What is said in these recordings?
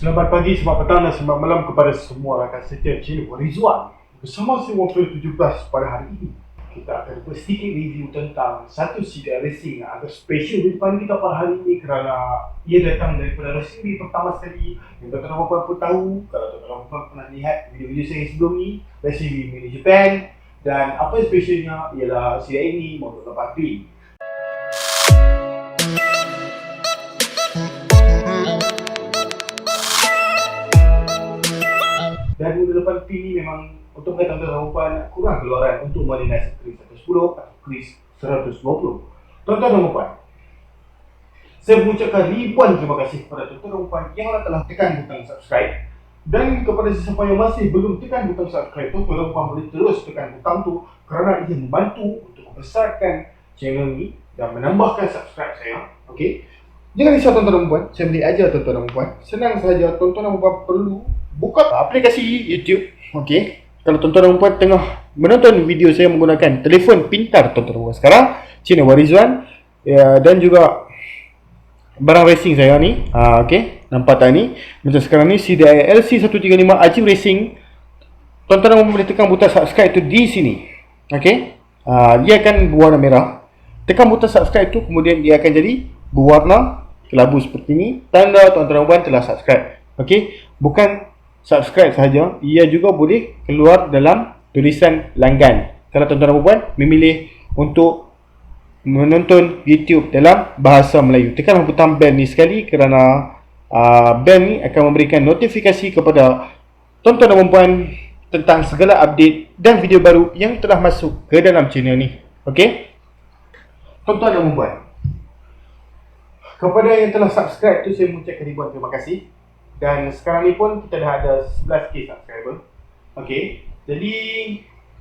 Selamat pagi, selamat petang dan selamat malam kepada semua rakan setia channel Rizwan. Bersama saya Wafil 17 pada hari ini, kita akan buat sedikit review tentang satu CDI racing yang agak special di depan kita pada hari ini kerana ia datang daripada racing di pertama sekali yang tuan-tuan pun tahu. Kalau tuan-tuan pernah lihat video-video saya sebelum ni, racing di Mini Japan, dan apa yang specialnya ialah CDI ini motor 8P. Dan model 8P ni memang untuk tuan-tuan perempuan kurang keluaran untuk modernisasi Kris 110 atau Kris 120. Tuan-tuan dan puan, saya mengucapkan ribuan terima kasih kepada tuan-tuan dan puan yang telah tekan butang subscribe, dan kepada sesiapa yang masih belum tekan butang subscribe, tuan-tuan dan puan boleh terus tekan butang tu kerana ia membantu untuk membesarkan channel ni dan menambahkan subscribe saya. Okey. Jangan risau tuan-tuan dan puan, saya boleh ajar tuan-tuan dan puan. Senang saja, tuan-tuan dan puan perlu buka aplikasi YouTube. Okey. Kalau tuan-tuan dan puan tengah menonton video saya menggunakan telefon pintar tuan-tuan dan puan sekarang, channel Rizwan dan juga barang racing saya ni. Okey. Nampak tak ni? Macam sekarang ni CDI LC135 Achieve Racing. Tuan-tuan dan puan boleh tekan butang subscribe tu di sini. Okey. Dia akan berwarna merah. Tekan butang subscribe tu, kemudian dia akan jadi berwarna kelabu seperti ini, tanda tuan-tuan dan puan telah subscribe. Okey, bukan subscribe sahaja, ia juga boleh keluar dalam tulisan langgan kalau tuan-tuan dan puan memilih untuk menonton YouTube dalam bahasa Melayu. Tekan butang bell ni sekali kerana bell ni akan memberikan notifikasi kepada tuan-tuan dan puan tentang segala update dan video baru yang telah masuk ke dalam channel ni. Okey, tuan-tuan dan puan, kepada yang telah subscribe tu saya mengucapkan ribuan terima kasih. Dan sekarang ni pun kita dah ada 11k subscriber. Okey, jadi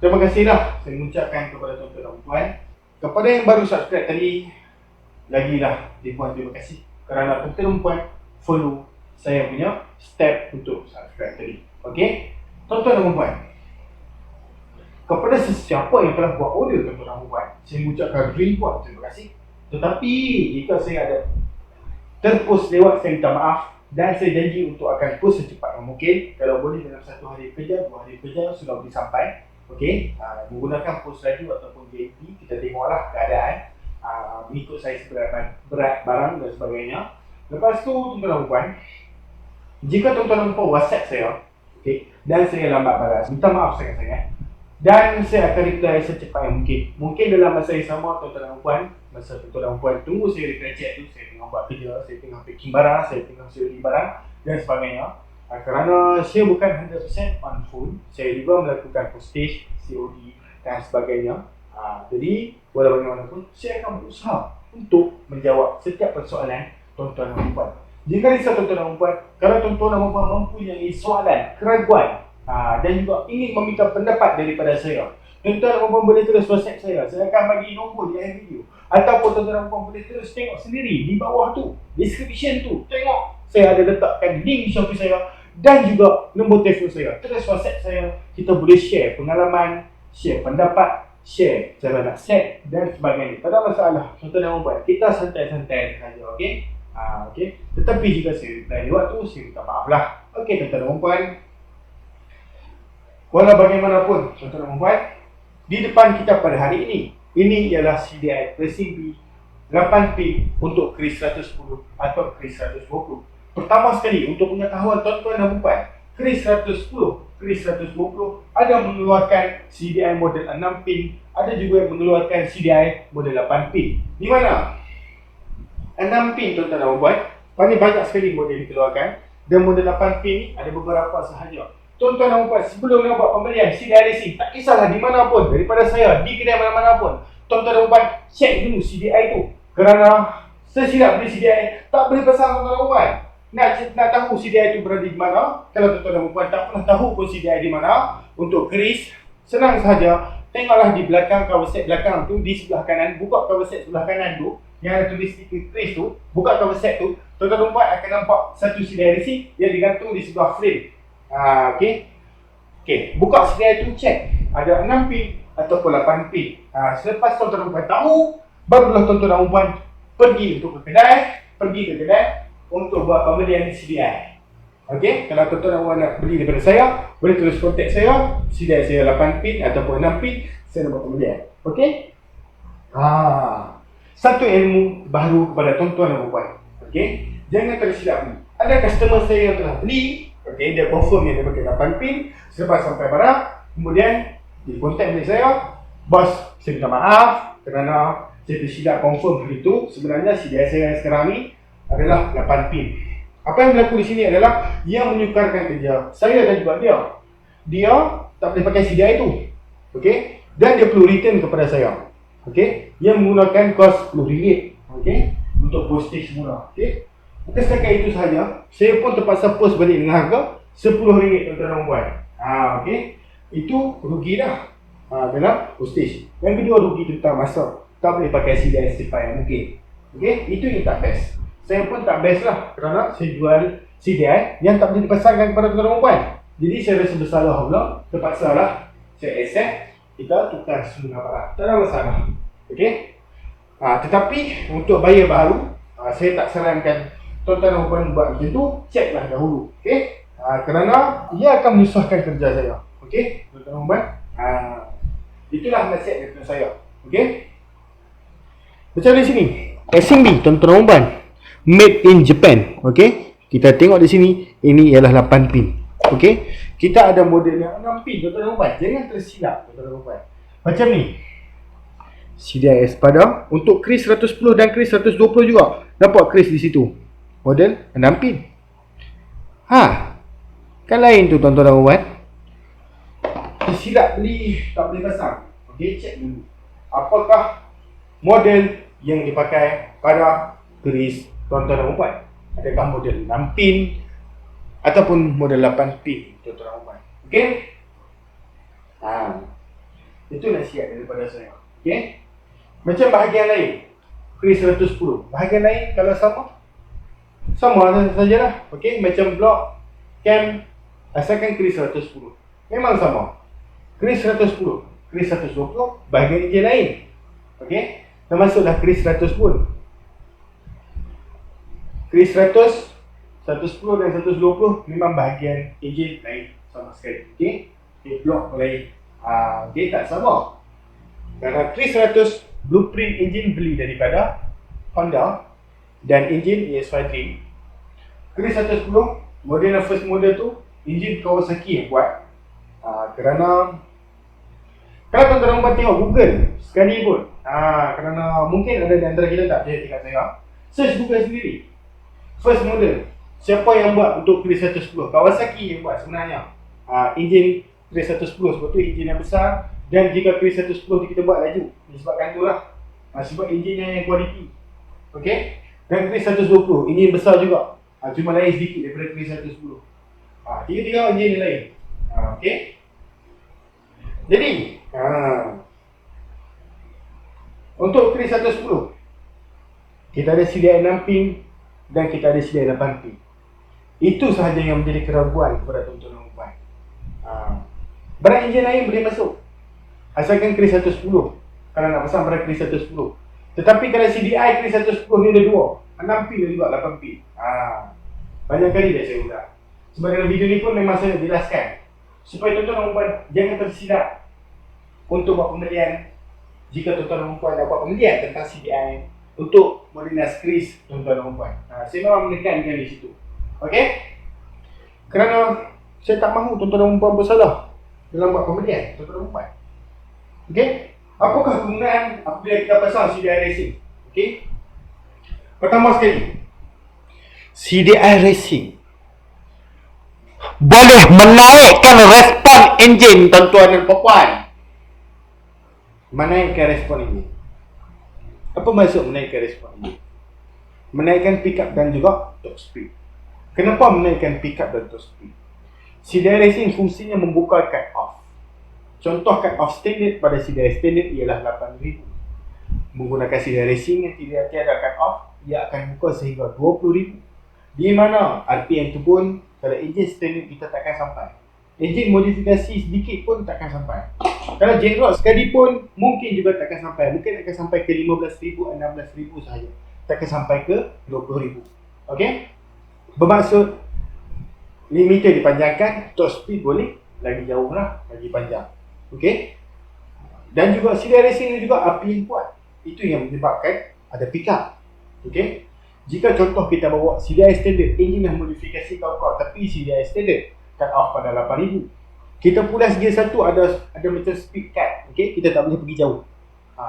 terima kasihlah saya mengucapkan kepada tuan-tuan dan puan. Kepada yang baru subscribe tadi, lagilah ribuan terima kasih kerana tuan-tuan dan puan follow saya punya step untuk subscribe tadi. Okey, tuan-tuan dan puan, kepada sesiapa yang telah buat order tuan-tuan dan puan, saya mengucapkan ribuan terima kasih. Tetapi jika saya ada terpost lewat, saya minta maaf, dan saya janji untuk akan post secepat yang mungkin. Kalau boleh dalam 1 hari kerja, 2 hari kerja sudah boleh sampai. Okey, menggunakan post radio ataupun JP, kita tengoklah keadaan, mengikut saya berat barang dan sebagainya. Lepas tu tuan-tuan dan puan, jika tuan-tuan dan puan WhatsApp saya, okey, dan saya lambat balas, minta maaf sangat-sangat, dan saya akan reply secepat yang mungkin. Mungkin dalam masa yang sama tuan-tuan dan puan, masa tuan-tuan dan puan tunggu saya reply chat tu, saya tengah buat kerja, saya tengah packing barang, saya tengah COD barang dan sebagainya. Kerana saya bukan 100% on phone, saya juga melakukan postage, COD dan sebagainya. Jadi walau bagaimanapun, saya akan berusaha untuk menjawab setiap persoalan tuan-tuan dan puan. Jika risau tuan-tuan dan puan, kalau tuan-tuan dan puan mempunyai soalan, keraguan dan juga ingin meminta pendapat daripada saya, tuan-tuan dan puan boleh terus WhatsApp saya. Saya akan bagi nombor di akhir video. Ataupun tuan-tuan dan puan boleh terus tengok sendiri di bawah tu, description tu. Tengok, saya ada letakkan link Shopee saya dan juga nombor telefon saya. Terus WhatsApp saya. Kita boleh share pengalaman, share pendapat, share cara nak set dan sebagainya. Tak ada masalah tuan-tuan dan puan. Kita santai-santai saja, okey? Okey. Tetapi jika saya reply lewat tu, saya minta maaf lah. Okey tuan-tuan dan puan. Walau bagaimanapun tuan-tuan dan puan, di depan kita pada hari ini ialah CDI Racing B 8P untuk Kris 110 atau Kris 120. Pertama sekali, untuk pengetahuan tuan-tuan dan puan, Kris 110, Kris 120 ada mengeluarkan CDI model 6 pin, ada juga yang mengeluarkan CDI model 8 pin. Di mana 6 pin tuan-tuan dan puan, paling banyak sekali model dikeluarkan, dan model 8 pin ni ada beberapa sahaja. Tuan-tuan dan puan, sebelum nak buat pembelian CDI Racing, tak kisahlah di mana pun, daripada saya, di kedai mana-mana pun, tuan-tuan dan puan, check dulu CDI tu. Kerana sesilap beli CDI, tak boleh pasang tuan-tuan dan puan. Nak tahu CDI tu berada di mana, kalau tuan-tuan dan puan tak pernah tahu pun CDI di mana, untuk Kris, senang sahaja. Tengoklah di belakang cover set belakang tu, di sebelah kanan, buka cover set sebelah kanan tu, yang ada tulis stiker Kris tu, buka cover set tu, tuan-tuan dan puan akan nampak satu CDI Racing, dia digantung di sebelah frame. Okey, buka CDI tu, check ada 6 pin ataupun 8 pin. Selepas tuan-tuan dan puan tahu, barulah tuan-tuan dan puan pergi ke kedai untuk buat pembelian CDI. Okey, kalau tuan-tuan awak nak beli daripada saya, boleh terus kontak saya. CDI saya 8 pin ataupun 6 pin, saya nak buat pembelian. Okey? Satu ilmu baru kepada tuan-tuan dan puan. Okey? Jangan tersilap ni. Ada customer saya yang telah beli, okey, dia confirm yang dia pakai 8 pin, selepas sampai barang, kemudian dia kontak balik saya, bos, saya minta maaf kerana saya tersilap confirm hari itu. Sebenarnya CDI saya sekarang ni adalah 8 pin. Apa yang berlaku di sini adalah yang menyukarkan kerja saya dan juga dia. Dia tak boleh pakai CDI itu. Okey? Dan dia perlu return kepada saya. Okey? Yang menggunakan kos RM10. Okey? Untuk postage murah. Okey? Bukan setakat itu sahaja, saya pun terpaksa post balik dengan harga RM10 tuan-tuan dan puan. Okey? Itu rugi dah. Dalam postage. Yang kedua rugi tentang masa. Tak boleh pakai CDI secepat yang mungkin. Okey? Itu yang tak best. Saya pun tak best lah kerana saya jual CDI yang tak boleh dipasangkan kepada tuan-tuan dan puan. Jadi saya rasa bersalah pula, terpaksa lah saya accept, kita tukar semua barang. Tak ada masalah. Okey? Tetapi untuk buyer baru, saya tak sarankan tuan-tuan dan puan buat macam tu, checklah dahulu. Okey? Kerana ia akan menyusahkan kerja saya. Okey? Tuan-tuan dan puan. Itulah nasihat daripada saya. Okey? Macam di sini, SMB tuan-tuan dan puan. Made in Japan. Okey, kita tengok di sini, ini ialah 8 pin. Okey, kita ada model yang 6 pin tuan-tuan dan puan. Jangan tersilap tuan-tuan dan puan. Macam ni, CDI Espada untuk kris 110 dan kris 120 juga. Nampak kris di situ, model 6 pin. Kan lain tu tuan-tuan dan puan. Tersilap beli, tak boleh pasang. Okey, cek dulu apakah model yang dipakai pada kris tuan-tuan dan puan. Adakah model 6 pin ataupun model 8 pin tuan-tuan dan puan. Okey? Itu nasihat daripada saya. Okey? Macam bahagian lain, kris 110. Bahagian lain kalau sama sajalah. Okey? Macam blok, cam, asalkan kris 110. Memang sama. Kris 110, kris 120, bahagian enjin lain. Okey? Termasuklah kris 100 pun. Kris 100, 110 dan 120 memang bahagian enjin lain sama sekali. Okey? Blok lain. Okey, tak sama. Kerana kris 100 blueprint enjin beli daripada Honda dan enjin ES5 Dream. Kris 110 model first model tu enjin Kawasaki yang buat. Kerana kalau tuan-tuan dan tengok Google sekali pun, kerana mungkin ada di antara kita tak percaya tingkat saya, search Google sendiri. First model, siapa yang buat untuk kris 110? Kawasaki yang buat sebenarnya. Enjin kris 110 sebab tu enjin yang besar. Dan jika kris 110 kita buat laju, disebabkan tu lah. Sebab enjin yang kualiti. Okey? Dan kris 120, enjin besar juga. Cuma lain sedikit daripada kris 110. Tiga-tiga enjin yang lain. Okey? Jadi, untuk kris 110, kita ada CDI 6 pin dan kita ada CDI 8 pin. Itu sahaja yang menjadi keraguan kepada tuan-tuan dan puan. Barang enjin lain boleh masuk, asalkan kris 110. Kalau nak pasang pada kris 110. Tetapi kalau CDI kris 110 ni ada dua, 6 pin dan juga 8 pin. Banyak kali dah saya ulang. Sebab dalam video ni pun memang saya jelaskan supaya tuan-tuan dan puan jangan tersilap untuk buat pembelian. Jika tuan-tuan dan puan nak buat pembelian tentang CDI untuk modernize kris tuan-tuan dan puan, saya memang menekankan di situ. Okey? Kerana saya tak mahu tuan-tuan dan puan bersalah dalam buat pembelian tuan-tuan dan puan. Okey? Apakah kegunaan apabila kita pasang CDI racing? Okey? Pertama sekali, CDI racing boleh menaikkan respon enjin tuan-tuan dan puan. Menaikkan respon enjin. Apa maksud menaikkan respon enjin? Menaikkan pickup dan juga top speed. Kenapa menaikkan pickup dan top speed? CDI racing fungsinya membuka cut off. Contoh cut off standard pada CDI standard ialah 8,000. Menggunakan CDI racing yang tidak ada cut off, ia akan buka sehingga 20,000. Di mana RPM tu pun kalau enjin standard kita takkan sampai. Enjin modifikasi sedikit pun takkan sampai. Kalau jack sekali pun mungkin juga takkan sampai. Mungkin akan sampai ke 15,000, 16,000 sahaja. Takkan sampai ke 20,000. Okey? Bermaksud limiter dipanjangkan, top speed boleh lagi jauh lah, lagi panjang. Okey. Dan juga CDI racing ni juga api yang kuat. Itu yang menyebabkan ada pickup. Okey. Jika contoh kita bawa CDI standard, enjin yang modifikasi kau-kau, tapi CDI standard cut off pada 8000. Kita pulas gear 1 ada macam speed cut. Okey, kita tak boleh pergi jauh.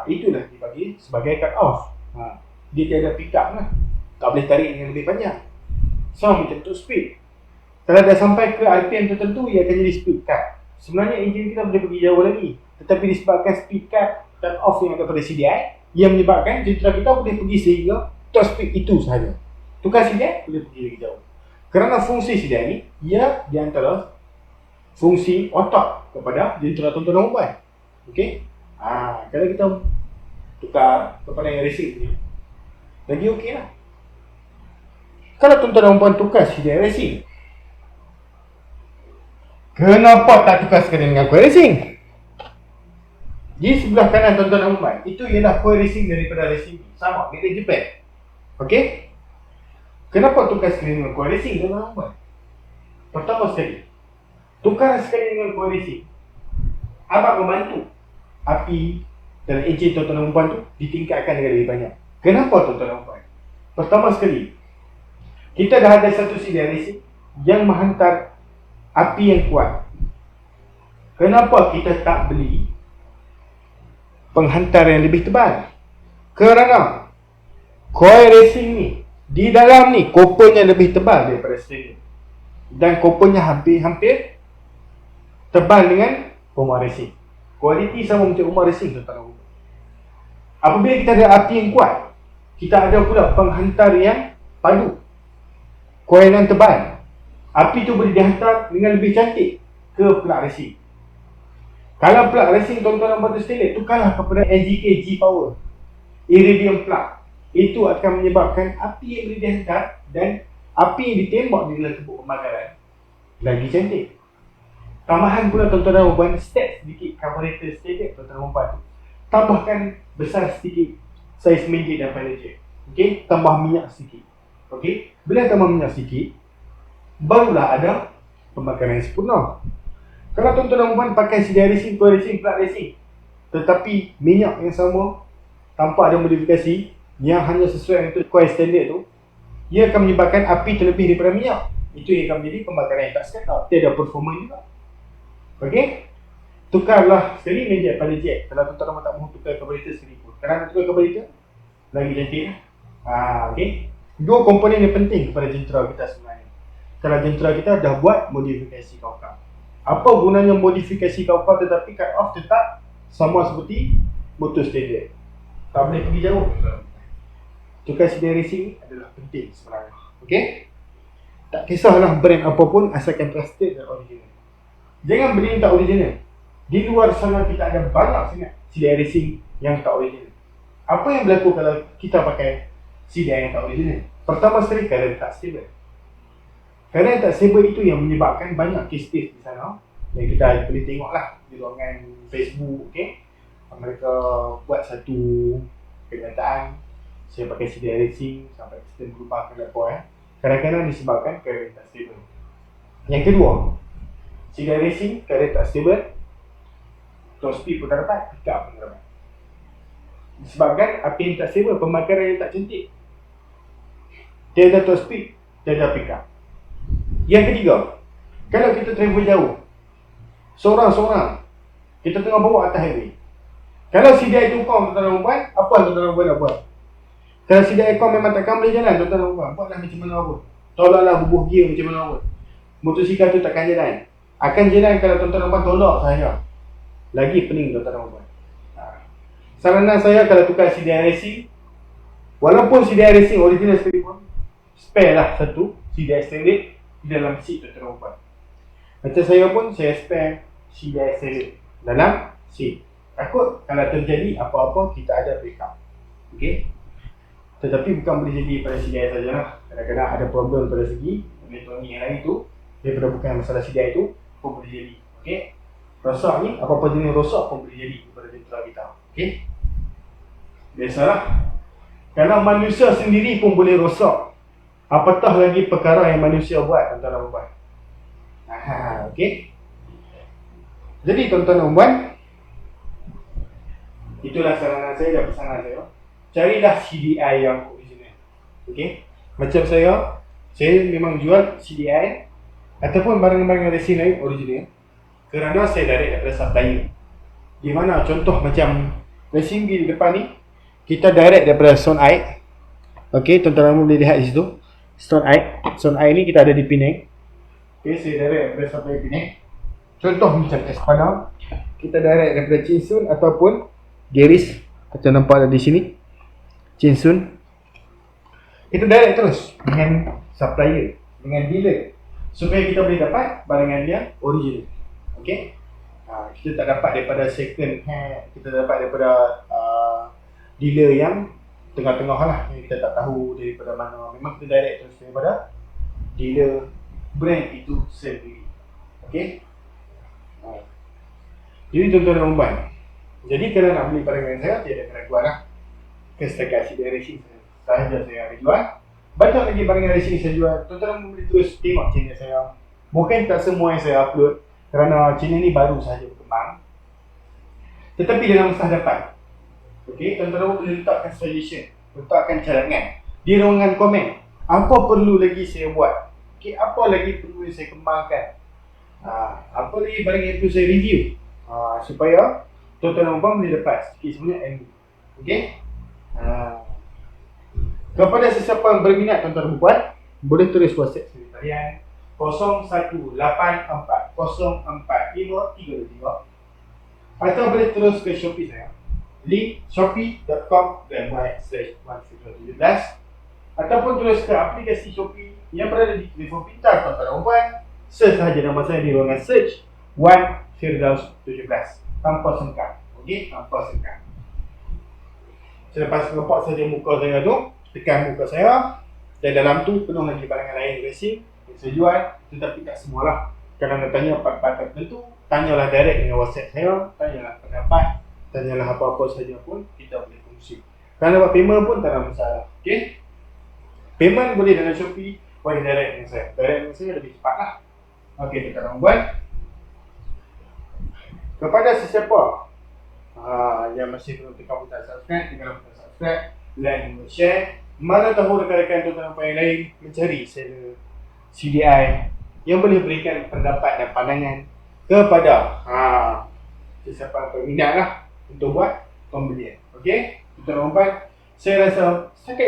Itulah dibagi sebagai cut off. Dia tiada pickup lah. Tak boleh tarik yang lebih panjang. Sama macam tu speed. Kalau dah sampai ke RPM tertentu, ia akan jadi speed cut. Sebenarnya enjin kita boleh pergi jauh lagi. Tetapi disebabkan speed cut off yang ada pada CDI, yang menyebabkan jentera kita boleh pergi sehingga top speed itu sahaja. Tukar CDI boleh pergi lagi jauh. Kerana fungsi CDI ni, ia di antara fungsi otak kepada jentera tontonan umpan. Okey? Kalau kita tukar kepada yang racing ni, lagi okey lah. Kalau tontonan umpan tukar CDI racing, kenapa tak tukar sekali dengan coil racing? Di sebelah kanan tontonan umpan, itu ialah coil racing daripada racing sama, made in Japan. Okey? Kenapa tukar sekali dengan coil racing tontonan umpan? Pertama sekali, tukar sekali dengan coil racing amat membantu api dalam enjin tontonan umpan tu ditingkatkan dengan lebih banyak. Kenapa tontonan umpan? Pertama sekali, kita dah ada satu CDI racing yang menghantar api yang kuat. Kenapa kita tak beli penghantar yang lebih tebal? Kerana coil racing ni, di dalam ni kopernya lebih tebal daripada standard, dan kopernya hampir tebal dengan Puma racing. Kualiti sama macam Puma racing, tuan-tuan. Apabila kita ada api yang kuat, kita ada pula penghantar yang padu, coil yang tebal. Api tu boleh dihantar dengan lebih cantik ke plug racing. Kalau plug racing tuan-tuan batu stainless, tukarlah kepada NGK G-Power Iridium plug. Itu akan menyebabkan api yang boleh dihantar dan api yang ditembak di dalam tepuk pembakaran lagi cantik. Tambahan pula tuan-tuan umpan, step sedikit carburetor standard tuan-tuan umpan tu, tambahkan besar sedikit saiz main jet dan pilot jet. Okey, tambah minyak sedikit. Okey, bila tambah minyak sedikit, barulah ada pembakaran yang sempurna. Kalau tuan-tuan umpan pakai CDI racing, coil racing, plug racing, tetapi minyak yang sama tanpa ada modifikasi yang hanya sesuai untuk coil standard tu, ia akan menyebabkan api terlebih daripada minyak. Itu yang akan menjadi pembakaran yang tak sekata, tiada performa juga. Okey, tukarlah sekali main jet pada jet. Kalau tuan-tuan tak mahu tukar carburetor sekali pun, kerana tukar carburetor lagi cantik lah. Okey, dua komponen yang penting kepada jentera kita sebenarnya. Kalau jentera kita dah buat modifikasi kau-kau, apa gunanya modifikasi kau-kau tetapi cut off tetap sama seperti motor standard? Tak boleh pergi jauh. Tukar CDI racing adalah penting sebenarnya. Okey? Tak kisahlah brand apapun, asalkan trusted dan original. Jangan beli yang tak original. Di luar sana kita ada banyak sangat CDI racing yang tak original. Apa yang berlaku kalau kita pakai CDI yang tak original? Pertama sekali, current tak stable. Current tak stable itu yang menyebabkan banyak kes-kes di sana yang kita boleh tengoklah di ruangan Facebook. Okay? Mereka buat satu kenyataan, saya pakai CDI racing sampai sistem berubah ke laptop. Kadang-kadang disebabkan current tak stable. Yang kedua, CDI racing, current tak stable, top speed pun tak dapat, pickup pun tak dapat. Disebabkan api yang tak stable, pembakaran yang tak cantik, tiada top speed, tiada pickup. Yang ketiga, kalau kita travel jauh, seorang-seorang, kita tengah bawa atas highway. Kalau CDI tu kau tuan-tuan umpan, apa tuan-tuan umpan nak buat? Kalau CDI kau memang takkan boleh jalan, tuan-tuan umpan, buatlah macam mana pun. Tolaklah bubuh gear macam mana pun. Motosikal tu takkan jalan. Akan jalan kalau tuan-tuan umpan tolak sahaja. Lagi pening tuan-tuan umpan. Saranan saya kalau tukar CDI racing, walaupun CDI racing original sekali pun, spare lah satu CDI standard di dalam seat tuan-tuan umpan. Macam saya pun, saya spare CDI standard dalam seat. Takut kalau terjadi apa-apa, kita ada backup. Okay? Tetapi bukan boleh jadi pada CDI sajalah. Kadang-kadang ada problem pada segi elektronik yang lain tu, daripada bukan masalah CDI tu pun boleh jadi. Okay? Rosak ni, apa-apa jenis rosak pun boleh jadi kepada jentera kita. Okay? Biasalah, kalau manusia sendiri pun boleh rosak, apatah lagi perkara yang manusia buat tuan-tuan dan puan. Okey. Jadi tuan-tuan dan puan, itulah saranan saya dan pesanan saya. Carilah CDI yang original. Okey. Macam saya memang jual CDI ataupun barang-barang resin lain original kerana saya direct daripada supplier. Di mana contoh macam resin di depan ni, kita direct daripada Stone Eye. Okey, tuan-tuan boleh lihat di situ. Stone Eye ni kita ada di Penang. Okey, saya direct daripada supplier Penang. Contoh macam Espada, kita direct daripada Chinsun ataupun Geris, macam nampak ada di sini. Chinsun. Kita direct terus dengan supplier, dengan dealer, supaya kita boleh dapat barangan dia original. Okey. Kita tak dapat daripada second hand, kita dapat daripada dealer yang tengah-tengah lah, yang kita tak tahu daripada mana. Memang kita direct terus daripada dealer brand itu sendiri. Okey. Jadi tuan-tuan dan puan, jadi kalau nak beli barangan saya, tiada keraguan lah. Setakat CDI racing sahaja saya ada jual. Banyak lagi barangan racing saya jual. Tuan-tuan boleh terus tengok channel saya. Mungkin tak semua yang saya upload kerana channel ni baru sahaja berkembang, tetapi dalam masa depan. Okey, tuan-tuan boleh letakkan suggestion, letakkan cadangan di ruangan komen. Apa perlu lagi saya buat? Okey, apa lagi perlu saya kembangkan? Apa lagi barang yang perlu saya review? Supaya tuan-tuan dan puan boleh dapat sikit sebanyak ilmu. Okey? Kepada sesiapa yang berminat tuan-tuan dan puan, boleh tulis WhatsApp saya talian 0184045323 atau boleh terus ke Shopee saya. Link shopee.com/117 ataupun terus ke aplikasi Shopee yang berada di telefon pintar tuan-tuan dan puan. Search sahaja nama saya di ruangan search Wan Firdaus 17 tanpa sengkang. Okey, tanpa sengkang. Selepas nampak saja muka saya tu, tekan muka saya, dan dalam tu penuh lagi barangan lain racing yang saya jual, tetapi tak semualah. Kalau nak tanya part-part tertentu, tanyalah direct dengan WhatsApp saya, tanyalah pendapat, tanyalah apa-apa saja pun kita boleh kongsi. Kalau buat payment pun tak ada masalah. Okey? Payment boleh dengan Shopee, boleh direct dengan saya. Direct dengan saya lebih cepat lah. Okey, tuan-tuan dan puan. Kepada sesiapa yang masih belum tekan butang subscribe, tekan butang subscribe, like dan share. Mana tahu rekan-rekan tuan-tuan dan puan yang lain mencari seller CDI yang boleh berikan pendapat dan pandangan kepada sesiapa yang berminat lah untuk buat pembelian. Okey, tuan-tuan dan puan, saya rasa setakat